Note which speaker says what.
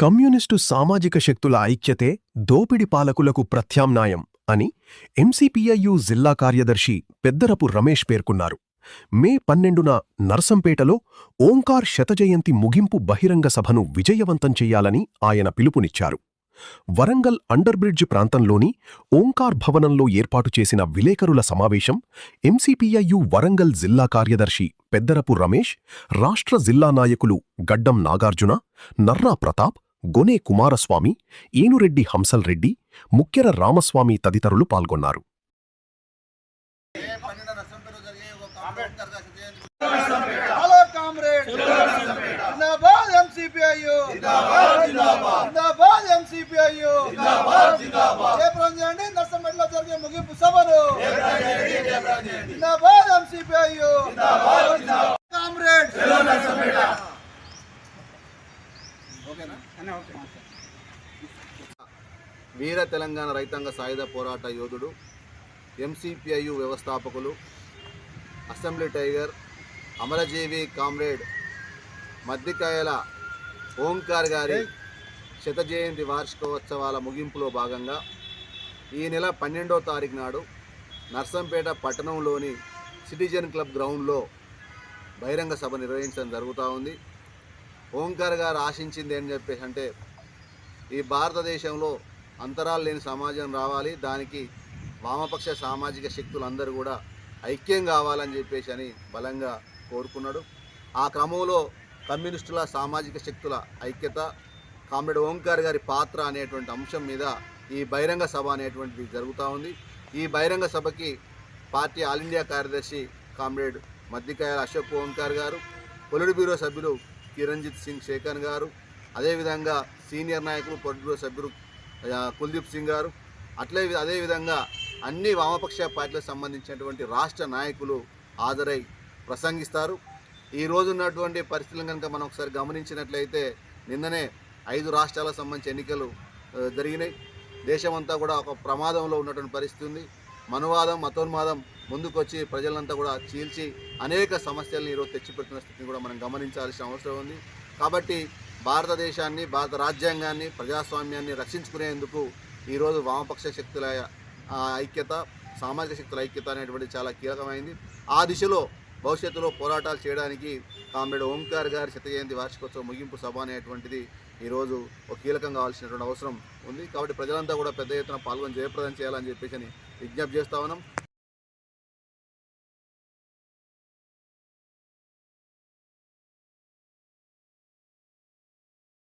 Speaker 1: Communist సామాజిక శక్తుల ఐక్యతే దోపిడి పాలకులకు ప్రత్యామ్నాయం అని ఎంసీపీఐయు జిల్లా కార్యదర్శి పెద్దరపు రమేష్ పేర్కొన్నారు. మే 12న నర్సంపేటలో ఓంకార్ శతజయంతి ముగింపు బహిరంగ సభను విజయవంతం చెయ్యాలని ఆయన పిలుపునిచ్చారు. వరంగల్ అండర్బ్రిడ్జ్ ప్రాంతంలోని ఓంకార్ భవనంలో ఏర్పాటు చేసిన విలేకరుల సమావేశం ఎంసీపీఐయు వరంగల్ జిల్లా కార్యదర్శి పెద్దరపు రమేష్, రాష్ట్ర జిల్లా నాయకులు గడ్డం నాగార్జున, నర్రా ప్రతాప్, గొనే కుమారస్వామి, ఏనురెడ్డి హంసల్రెడ్డి, ముక్కెర రామస్వామి తదితరులు పాల్గొన్నారు.
Speaker 2: వీర తెలంగాణ రైతాంగ సాయుధ పోరాట యోధుడు, ఎంసీపీఐయు వ్యవస్థాపకులు, అసెంబ్లీ టైగర్, అమరజీవి కామ్రేడ్ మద్దికాయల ఓంకార్ గారి శత జయంతి వార్షికోత్సవాల ముగింపులో భాగంగా ఈ నెల 12వ తారీఖు నాడు నర్సంపేట పట్టణంలోని సిటిజన్ క్లబ్ గ్రౌండ్లో బహిరంగ సభ నిర్వహించడం జరుగుతూ ఉంది. ఓంకార్ గారు ఆశించింది ఏం చెప్పేసి అంటే, ఈ భారతదేశంలో అంతరాలు లేని సమాజం రావాలి, దానికి వామపక్ష సామాజిక శక్తులందరూ కూడా ఐక్యం కావాలని చెప్పేసి అని బలంగా కోరుకున్నాడు. ఆ క్రమంలో కమ్యూనిస్టుల సామాజిక శక్తుల ఐక్యత, కామ్రేడ్ ఓంకార్ గారి పాత్ర అనేటువంటి అంశం మీద ఈ బహిరంగ సభ అనేటువంటిది జరుగుతూ ఉంది. ఈ బహిరంగ సభకి పార్టీ ఆల్ ఇండియా కార్యదర్శి కామ్రేడ్ మద్దికాయల అశోక్ ఓంకార్ గారు, పొలిట్ బ్యూరో సభ్యులు కిరణ్జిత్ సింగ్ శేఖర్ గారు, అదేవిధంగా సీనియర్ నాయకులు పొలిట్ బ్యూరో సభ్యులు కుల్దీప్ సింగ్ గారు, అదేవిధంగా అన్ని వామపక్ష పార్టీలకు సంబంధించినటువంటి రాష్ట్ర నాయకులు హాజరై ప్రసంగిస్తారు. ఈ రోజు ఉన్నటువంటి పరిస్థితులను కనుక మనం ఒకసారి గమనించినట్లయితే, నిన్ననే 5 రాష్ట్రాలకు సంబంధించి ఎన్నికలు జరిగినాయి. దేశమంతా కూడా ఒక ప్రమాదంలో ఉన్నటువంటి పరిస్థితి ఉంది. మనువాదం, మతోన్మాదం ముందుకొచ్చి ప్రజలంతా కూడా చీల్చి అనేక సమస్యలను ఈరోజు తెచ్చిపెట్టిన స్థితిని కూడా మనం గమనించాల్సిన అవసరం ఉంది. కాబట్టి భారతదేశాన్ని, భారత రాజ్యాంగాన్ని, ప్రజాస్వామ్యాన్ని రక్షించుకునేందుకు ఈరోజు వామపక్ష శక్తుల ఐక్యత, సామాజిక శక్తుల ఐక్యత అనేటువంటి చాలా కీలకమైంది. ఆ దిశలో భవిష్యత్తులో పోరాటాలు చేయడానికి కామ్రేడ్ ఓంకార్ గారి శత జయంతి వార్షికోత్సవం ముగింపు సభ అనేటువంటిది ఈరోజు ఒక కీలకం కావాల్సినటువంటి అవసరం ఉంది. కాబట్టి ప్రజలంతా కూడా పెద్ద ఎత్తున పాల్గొని జయప్రదం చేయాలని చెప్పేసి విజ్ఞప్తి చేస్తా ఉన్నాం.